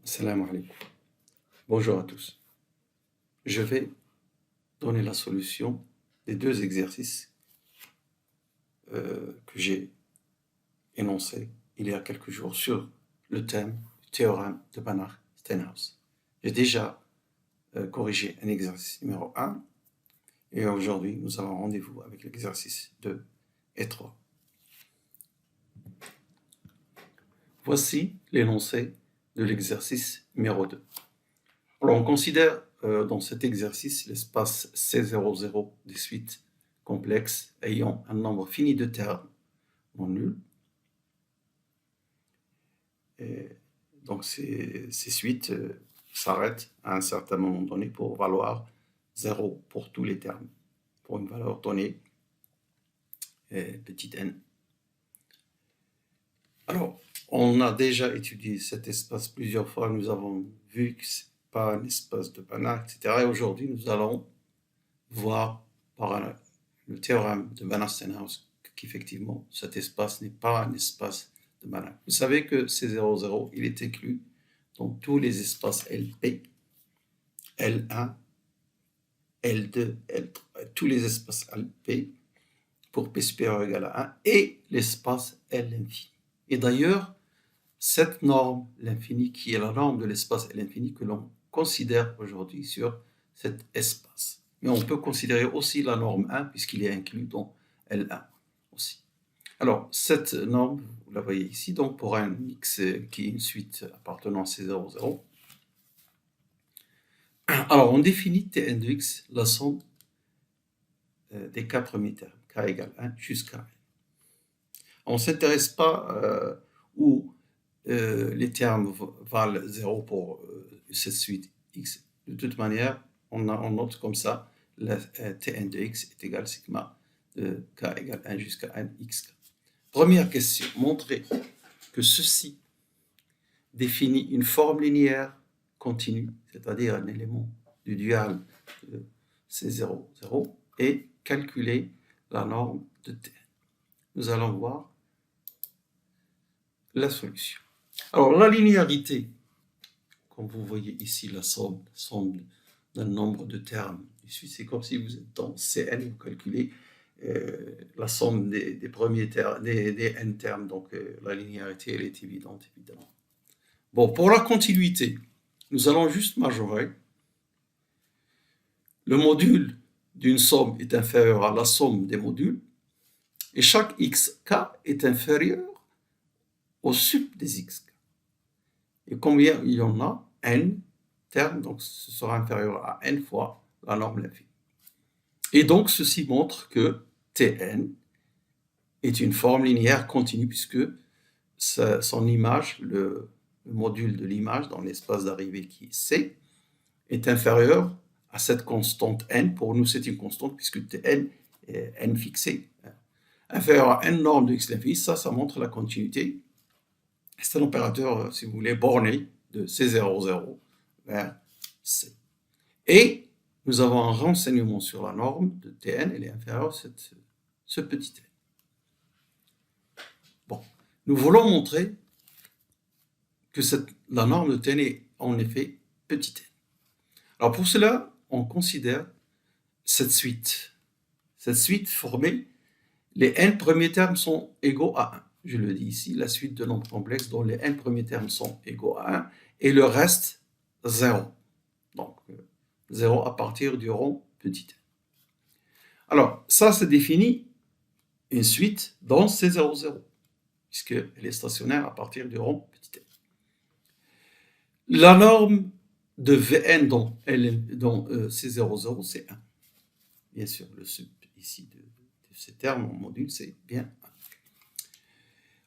Salam alaikum. Bonjour à tous. Je vais donner la solution des deux exercices que j'ai énoncés il y a quelques jours sur le thème du théorème de Banach-Steinhaus. J'ai déjà corrigé un exercice numéro 1 et aujourd'hui nous avons rendez-vous avec l'exercice 2 et 3. Voici l'énoncé de l'exercice numéro 2. Alors, on considère dans cet exercice l'espace C00 des suites complexes ayant un nombre fini de termes non nuls. Et donc, ces suites s'arrêtent à un certain moment donné pour valoir 0 pour tous les termes, pour une valeur donnée, petit n. Alors, on a déjà étudié cet espace plusieurs fois, nous avons vu que ce n'est pas un espace de Banach, etc. Et aujourd'hui, nous allons voir par le théorème de Banach-Steinhaus qu'effectivement, cet espace n'est pas un espace de Banach. Vous savez que C00, il est inclus dans tous les espaces LP, L1, L2, L3, tous les espaces LP pour P supérieur égal à 1 et l'espace L infini. Et d'ailleurs, cette norme, l'infini, qui est la norme de l'espace L infini que l'on considère aujourd'hui sur cet espace. Mais on peut considérer aussi la norme 1 puisqu'il est inclus dans L1 aussi. Alors, cette norme, vous la voyez ici, donc pour un X qui est une suite appartenant à C00. Alors, on définit Tn de X la somme des k premiers termes, k égale 1 jusqu'à n. On ne s'intéresse pas où les termes valent 0 pour cette suite X. De toute manière, on note comme ça, la Tn de X est égal à sigma de k égale 1 jusqu'à n xk. Première question, montrer que ceci définit une forme linéaire continue, c'est-à-dire un élément du dual de C00, et calculer la norme de Tn. Nous allons voir la solution. Alors, la linéarité, comme vous voyez ici, la somme d'un nombre de termes. Ici, c'est comme si vous êtes dans Cn, vous calculez la somme des premiers termes, des n termes, donc la linéarité, elle est évidente, évidemment. Bon, pour la continuité, nous allons juste majorer. Le module d'une somme est inférieur à la somme des modules, et chaque xk est inférieur au sup des xk. Et combien il y en a? N termes, donc ce sera inférieur à n fois la norme l'infini. Et donc, ceci montre que Tn est une forme linéaire continue puisque son image, le module de l'image dans l'espace d'arrivée qui est C, est inférieur à cette constante n. Pour nous, c'est une constante puisque Tn est n fixé. Inférieur à n norme de x l'infini, ça montre la continuité. C'est un opérateur, si vous voulez, borné de C00 vers C. Et nous avons un renseignement sur la norme de Tn, elle est inférieure à ce petit n. Bon, nous voulons montrer que la norme de Tn est en effet petit n. Alors pour cela, on considère cette suite. Cette suite formée, les n premiers termes sont égaux à 1. Je le dis ici, la suite de nombres complexes dont les n premiers termes sont égaux à 1 et le reste 0. Donc 0 à partir du rond petit n. Alors ça définit une suite dans C00 puisqu'elle est stationnaire à partir du rond petit n. La norme de Vn dans C00 c'est 1. Bien sûr, le sup ici de ces termes en module c'est bien 1.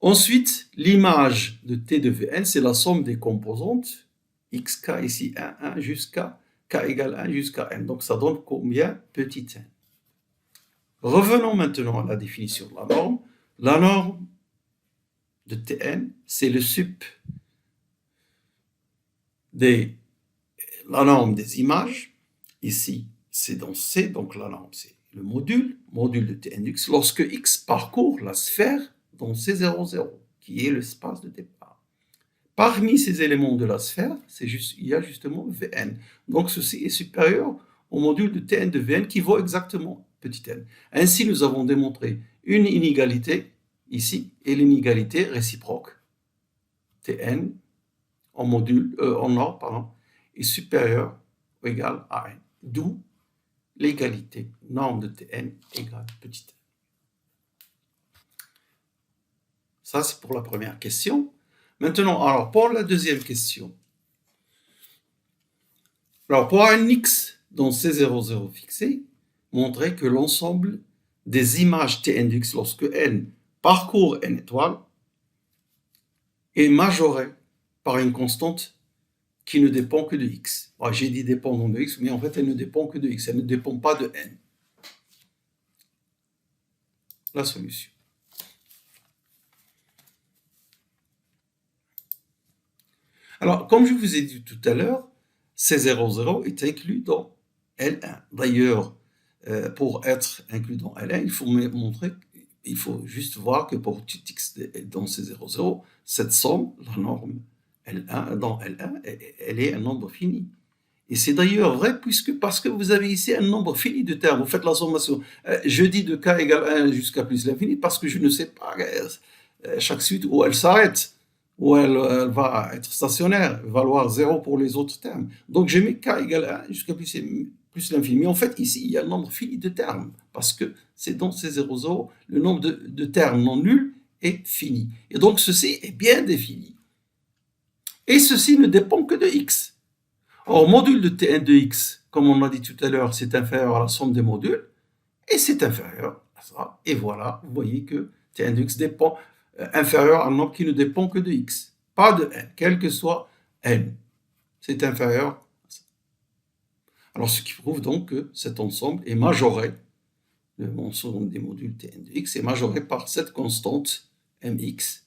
Ensuite, l'image de T de Vn, c'est la somme des composantes, xk ici 1, 1 jusqu'à k égale 1 jusqu'à n. Donc ça donne combien? Petit n. Revenons maintenant à la définition de la norme. La norme de Tn, c'est le sup la norme des images. Ici, c'est dans C, donc la norme, c'est le module de Tnx, lorsque x parcourt la sphère dans C00, qui est l'espace de départ. Parmi ces éléments de la sphère, il y a justement Vn. Donc ceci est supérieur au module de Tn de Vn qui vaut exactement petit n. Ainsi, nous avons démontré une inégalité ici et l'inégalité réciproque Tn en or, est supérieur ou égal à n. D'où l'égalité norme de Tn égale petit n. Ça, c'est pour la première question. Maintenant, alors, pour la deuxième question. Alors, pour un x dans C00 fixé, montrer que l'ensemble des images Tn de x lorsque n parcourt n étoiles est majoré par une constante qui ne dépend que de x. Bon, j'ai dit dépendant de x, mais en fait, elle ne dépend que de x. Elle ne dépend pas de n. La solution. Alors, comme je vous ai dit tout à l'heure, C00 est inclus dans L1. D'ailleurs, pour être inclus dans L1, il faut juste voir que pour tout x dans C00, cette somme, la norme L1, dans L1, elle est un nombre fini. Et c'est d'ailleurs vrai parce que vous avez ici un nombre fini de termes. Vous faites la sommation. Je dis de k égale 1 jusqu'à plus l'infini parce que je ne sais pas chaque suite où elle s'arrête, où elle va être stationnaire, valoir 0 pour les autres termes. Donc je mets k égale 1 jusqu'à plus l'infini. Mais en fait, ici, il y a un nombre fini de termes parce que c'est dans ces 0,0, le nombre de termes non nuls est fini. Et donc ceci est bien défini. Et ceci ne dépend que de x. Or, module de Tn de x, comme on l'a dit tout à l'heure, c'est inférieur à la somme des modules, et c'est inférieur à ça. Et voilà, vous voyez que Tn de x dépend inférieur à un nombre qui ne dépend que de x, pas de n, quel que soit n. C'est inférieur à ça. Alors, ce qui prouve donc que cet ensemble est majoré, l'ensemble des modules Tn de x est majoré par cette constante mx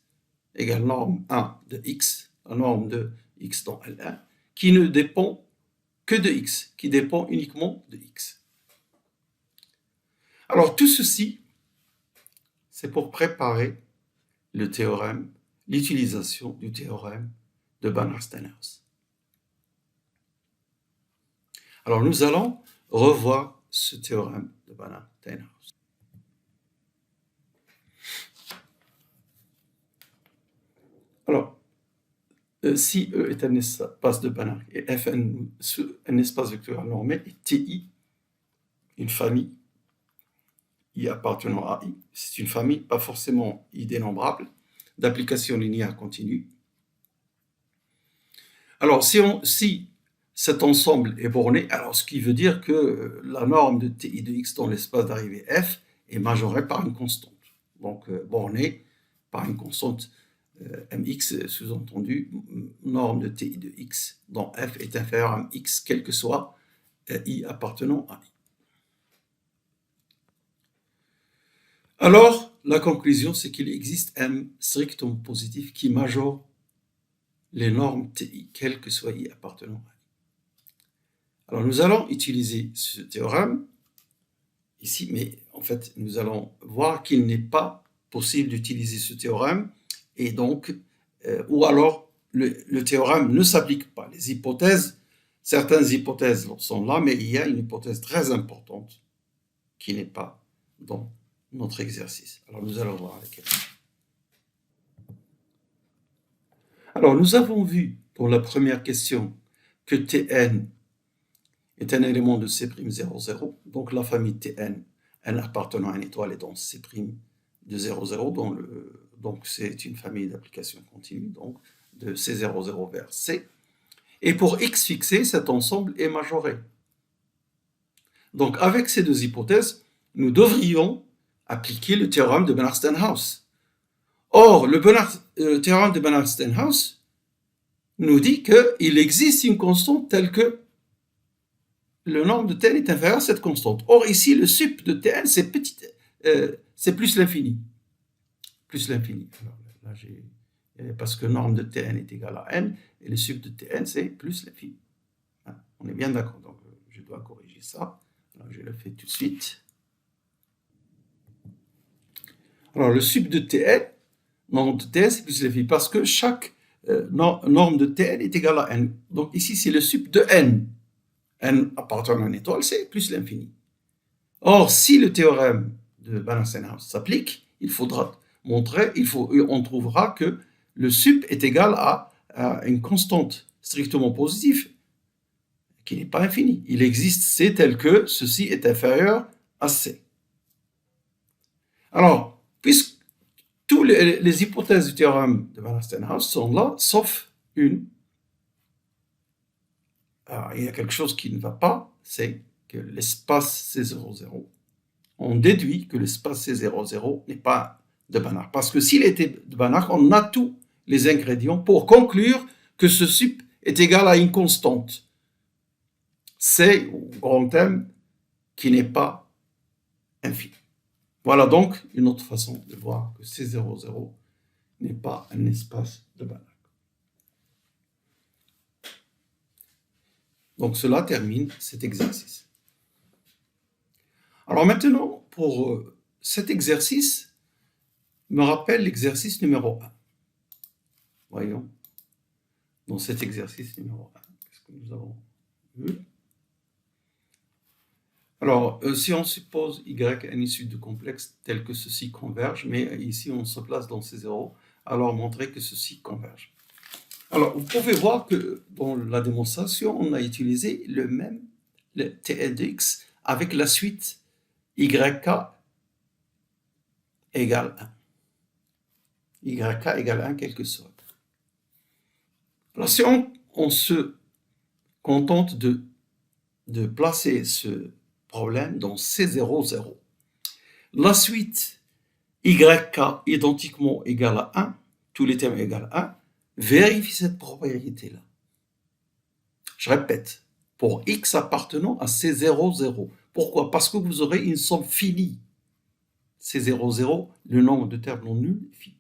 égale norme 1 de x, la norme de x dans L1, qui ne dépend que de x, qui dépend uniquement de x. Alors tout ceci, c'est pour préparer le théorème, l'utilisation du théorème de Banach-Steinhaus. Alors nous allons revoir ce théorème de Banach-Steinhaus. Alors, si E est un espace de Banach et Fn un espace vectoriel normé et Ti une famille I appartenant à I, c'est une famille pas forcément I dénombrable, d'application linéaire continue. Alors si cet ensemble est borné, alors ce qui veut dire que la norme de Ti de x dans l'espace d'arrivée F est majorée par une constante. Donc bornée par une constante mx, sous-entendu, norme de Ti de x dans F est inférieure à x, quel que soit I appartenant à I. Alors, la conclusion, c'est qu'il existe M strictement positif qui majore les normes Ti, quel que soit I appartenant à I. Alors, nous allons utiliser ce théorème ici, mais en fait, nous allons voir qu'il n'est pas possible d'utiliser ce théorème, et donc, ou alors, le théorème ne s'applique pas. Les hypothèses, certaines hypothèses sont là, mais il y a une hypothèse très importante qui n'est pas dans notre exercice. Alors, nous allons voir laquelle. Alors, nous avons vu pour la première question que Tn est un élément de C'00, donc la famille Tn, n appartenant à une étoile est dans C' de 00, donc c'est une famille d'applications continues, donc de C00 vers C. Et pour x fixé, cet ensemble est majoré. Donc, avec ces deux hypothèses, nous devrions appliquer le théorème de Banach-Steinhaus. Or, le théorème de Banach-Steinhaus nous dit qu'il existe une constante telle que le nombre de Tn est inférieur à cette constante. Or, ici, le sup de Tn, c'est plus l'infini. Plus l'infini. Parce que norme de Tn est égale à n, et le sup de Tn, c'est plus l'infini. On est bien d'accord, donc je dois corriger ça. Alors, je le fais tout de suite. Alors, le sup de Tn, nombre de Tn, c'est plus l'infini, parce que chaque norme de Tn est égale à n. Donc ici, c'est le sup de n. N appartenant à une étoile, c'est plus l'infini. Or, si le théorème de Banach-Steinhaus s'applique, il faudra montrer, on trouvera que le sup est égal à une constante strictement positive qui n'est pas infinie. Il existe C tel que ceci est inférieur à C. Alors, puisque toutes les hypothèses du théorème de Banach-Steinhaus sont là, sauf une. Alors, il y a quelque chose qui ne va pas, c'est que l'espace C00, on déduit que l'espace C00 n'est pas de Banach. Parce que s'il était de Banach, on a tous les ingrédients pour conclure que ce sup est égal à une constante. C, ou grand M, qui n'est pas infini. Voilà donc une autre façon de voir que C00 n'est pas un espace de Banach. Donc cela termine cet exercice. Alors maintenant, pour cet exercice, me rappelle l'exercice numéro 1. Voyons, dans cet exercice numéro 1, qu'est-ce que nous avons vu? Alors, si on suppose y une issue de complexe tel que ceci converge, mais ici on se place dans C0, alors montrer que ceci converge. Alors, vous pouvez voir que dans la démonstration, on a utilisé le Tn de x avec la suite yk égale 1. Yk égale 1, quel que soit. Alors, si on se contente de placer ce problème dans C00, la suite yk identiquement égale à 1, tous les termes égale à 1, vérifie cette propriété-là. Je répète, pour x appartenant à C00. Pourquoi? Parce que vous aurez une somme finie. C00, le nombre de termes non nuls est fini.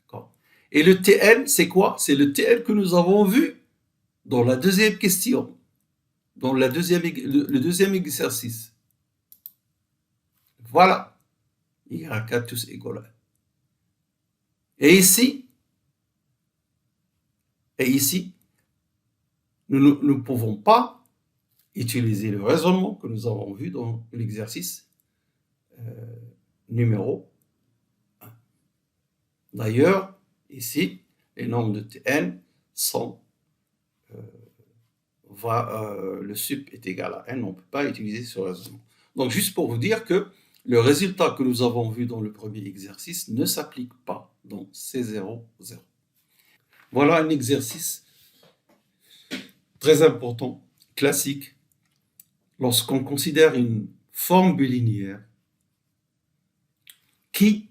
D'accord? Et le Tn, c'est quoi? C'est le Tn que nous avons vu dans la deuxième question, dans le deuxième exercice. Voilà. Y tous égaux à 1. Et ici, nous ne pouvons pas utiliser le raisonnement que nous avons vu dans l'exercice numéro 1. D'ailleurs, ici, les nombres de Tn sont le sup est égal à n, on ne peut pas utiliser ce raisonnement. Donc, juste pour vous dire que le résultat que nous avons vu dans le premier exercice ne s'applique pas dans C00. Voilà un exercice très important, classique, lorsqu'on considère une forme bilinéaire qui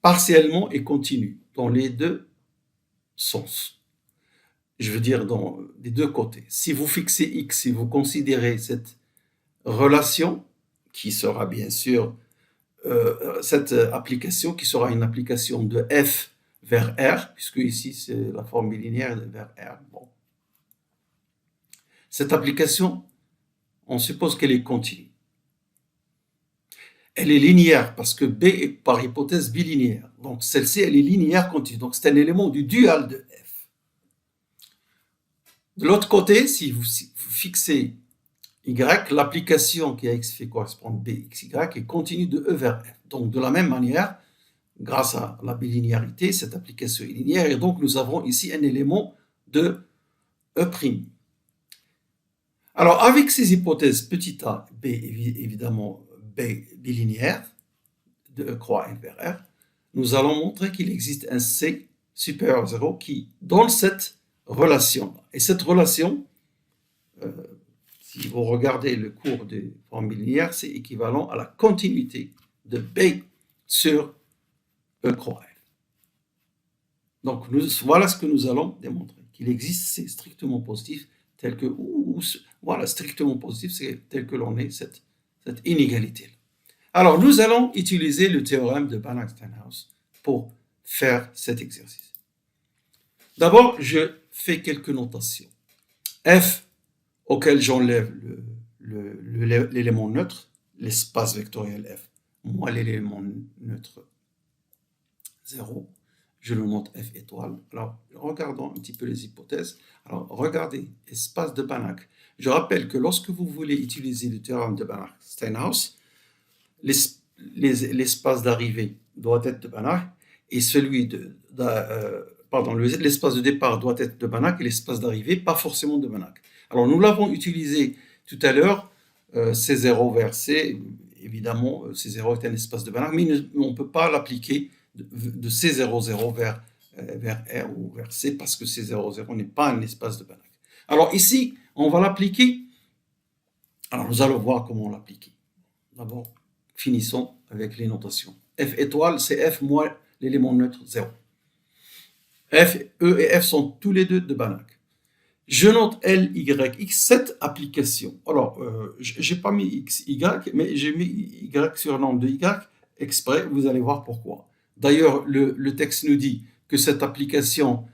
partiellement est continue dans les deux sens. Je veux dire dans les deux côtés. Si vous fixez x, si vous considérez cette relation, qui sera bien sûr cette application, qui sera une application de f vers R, puisque ici c'est la forme bilinéaire vers R. Bon. Cette application, on suppose qu'elle est continue. Elle est linéaire parce que B est par hypothèse bilinéaire. Donc celle-ci, elle est linéaire continue. Donc c'est un élément du dual de f. De l'autre côté, si vous fixez y, l'application qui a x fait correspondre b, x, y est continue de E vers f. Donc de la même manière, grâce à la bilinéarité, cette application est linéaire et donc nous avons ici un élément de E'. Alors avec ces hypothèses petit a, b évidemment b bilinéaire de E croix n vers R, nous allons montrer qu'il existe un C supérieur à 0 qui donne cette relation. Et cette relation, si vous regardez le cours des formes bilinéaires, c'est équivalent à la continuité de B sur E croix F. Donc voilà ce que nous allons démontrer, qu'il existe C strictement positif tel que, voilà, strictement positif, c'est tel que l'on est cette inégalité-là. Alors, nous allons utiliser le théorème de Banach-Steinhaus pour faire cet exercice. D'abord, je fais quelques notations. F, auquel j'enlève l'élément neutre, l'espace vectoriel F, moins l'élément neutre 0, je le note F étoile. Alors, regardons un petit peu les hypothèses. Alors, regardez, espace de Banach. Je rappelle que lorsque vous voulez utiliser le théorème de Banach-Steinhaus, l'espace d'arrivée doit être de Banach et l'espace de départ doit être de Banach et l'espace d'arrivée pas forcément de Banach. Alors, nous l'avons utilisé tout à l'heure, C0 vers C, évidemment, C0 est un espace de Banach, mais on ne peut pas l'appliquer de C00 vers R ou vers C parce que C00 n'est pas un espace de Banach. Alors ici, on va l'appliquer. Alors nous allons voir comment l'appliquer. D'abord, finissons avec les notations. F étoile, c'est F moins l'élément neutre 0. F, E et F sont tous les deux de Banach. Je note L, Y, X, cette application. Alors, je n'ai pas mis X, Y, mais j'ai mis Y sur nombre de Y exprès, vous allez voir pourquoi. D'ailleurs, le texte nous dit que cette application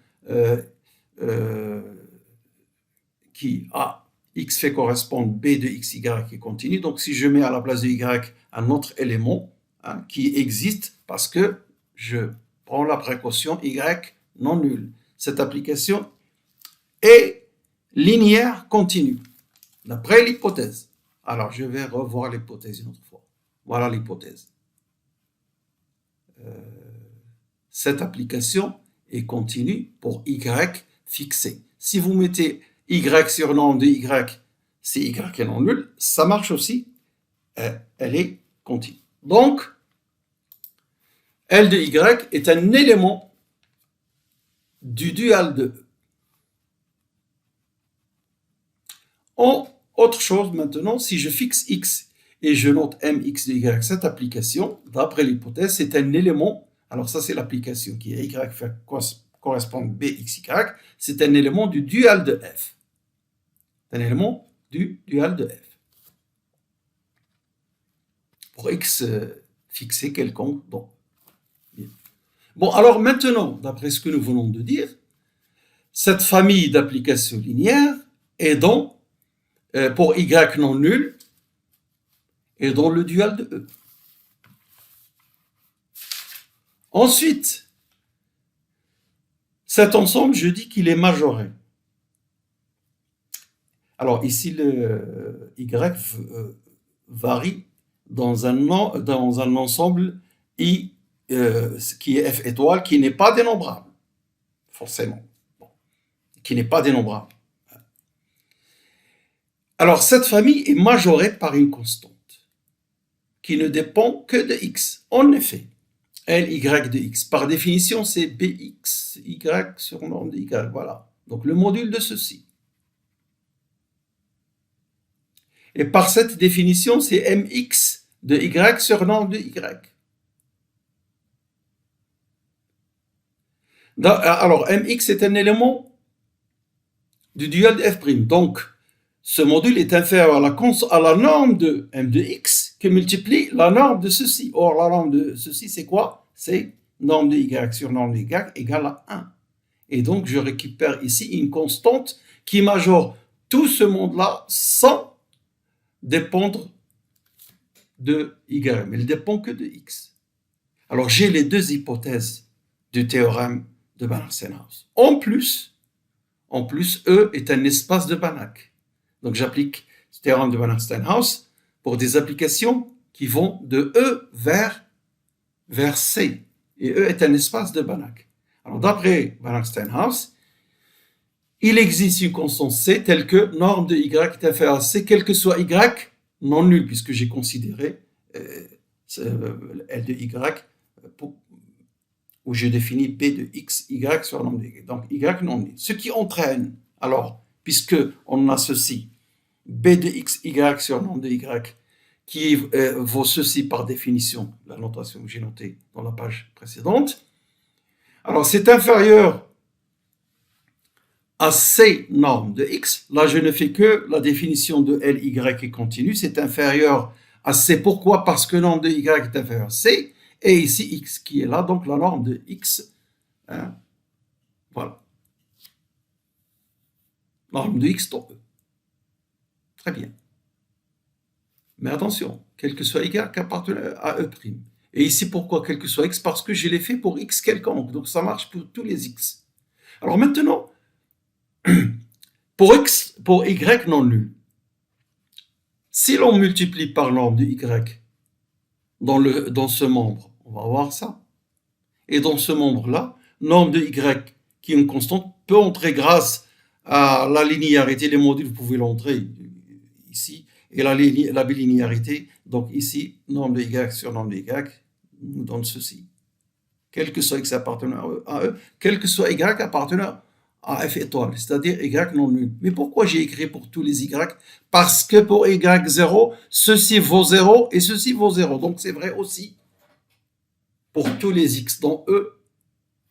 qui a X fait correspondre B de X, Y qui continue. Donc, si je mets à la place de Y un autre élément qui existe parce que je prends la précaution Y non nul. Cette application est linéaire continue, d'après l'hypothèse. Alors, je vais revoir l'hypothèse une autre fois. Voilà l'hypothèse. Cette application est continue pour Y fixé. Si vous mettez Y sur nombre de Y, c'est Y est non nul, ça marche aussi, elle est continue. Donc, L de Y est un élément du dual de E. Autre chose maintenant, si je fixe X et je note Mx de Y, cette application, d'après l'hypothèse, c'est un élément, alors ça c'est l'application qui est Y fait correspondre BXY, c'est un élément du dual de F. Un élément du dual de F. Pour X fixé quelconque. Bon, alors maintenant, d'après ce que nous venons de dire, cette famille d'applications linéaires est donc pour Y non nul, et dans le dual de E. Ensuite, cet ensemble, je dis qu'il est majoré. Alors ici, le Y varie dans un ensemble I qui est F étoile, qui n'est pas dénombrable, forcément. Bon. Qui n'est pas dénombrable. Alors, cette famille est majorée par une constante qui ne dépend que de X. En effet, Ly de X, par définition, c'est Bx, Y sur norme de Y. Voilà. Donc, le module de ceci. Et par cette définition, c'est Mx de Y sur norme de Y. Alors, Mx est un élément du dual de F'. Donc, ce module est inférieur à la norme de M de X qui multiplie la norme de ceci. Or, la norme de ceci, c'est quoi? C'est norme de Y sur norme de Y égale à 1. Et donc, je récupère ici une constante qui majore tout ce monde-là sans dépendre de Y. Mais il ne dépend que de X. Alors, j'ai les deux hypothèses du théorème de Banach-Steinhaus. En plus, E est un espace de Banach. Donc, j'applique ce théorème de Banach-Steinhaus pour des applications qui vont de E vers C. Et E est un espace de Banach. Alors, d'après Banach-Steinhaus, il existe une constante C telle que norme de Y est inférieure à C, quel que soit Y non nul, puisque j'ai considéré L de Y où j'ai défini B de X, Y sur norme de Y. Donc, Y non nul. Ce qui entraîne, alors, puisque on associe B de X, Y sur norme de Y, qui vaut ceci par définition, la notation que j'ai notée dans la page précédente. Alors, c'est inférieur à C norme de X. Là, je ne fais que la définition de Ly est continue. C'est inférieur à C. Pourquoi? Parce que norme de Y est inférieur à C. Et ici, X qui est là, donc la norme de X. Hein, voilà. Norme de X dans E. Très bien. Mais attention, quel que soit Y appartenant à E'. Et ici, pourquoi quel que soit x? Parce que je l'ai fait pour x quelconque. Donc, ça marche pour tous les x. Alors maintenant, pour y non nul, si l'on multiplie par le nombre de y dans ce membre, on va voir ça. Et dans ce membre-là, nombre de y qui est une constante peut entrer grâce à la linéarité. Les modules, vous pouvez l'entrer ici. Et la bilinéarité, donc ici, nombre de y sur nombre de y nous donne ceci. Quel que soit x appartenant à E, quel que soit y appartenant à f étoile, c'est-à-dire y non nul. Mais pourquoi j'ai écrit pour tous les y? Parce que pour y0, ceci vaut 0 et ceci vaut 0. Donc c'est vrai aussi pour tous les x dans E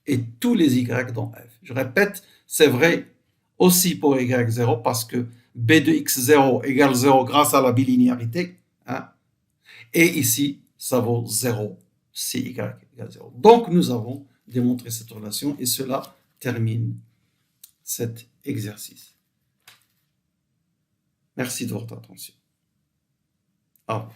et tous les y dans f. Je répète, c'est vrai aussi pour y0 parce que b de x0 égale 0 grâce à la bilinéarité. Hein, et ici, ça vaut 0 si y égale 0. Donc, nous avons démontré cette relation et cela termine cet exercice. Merci de votre attention. Au revoir.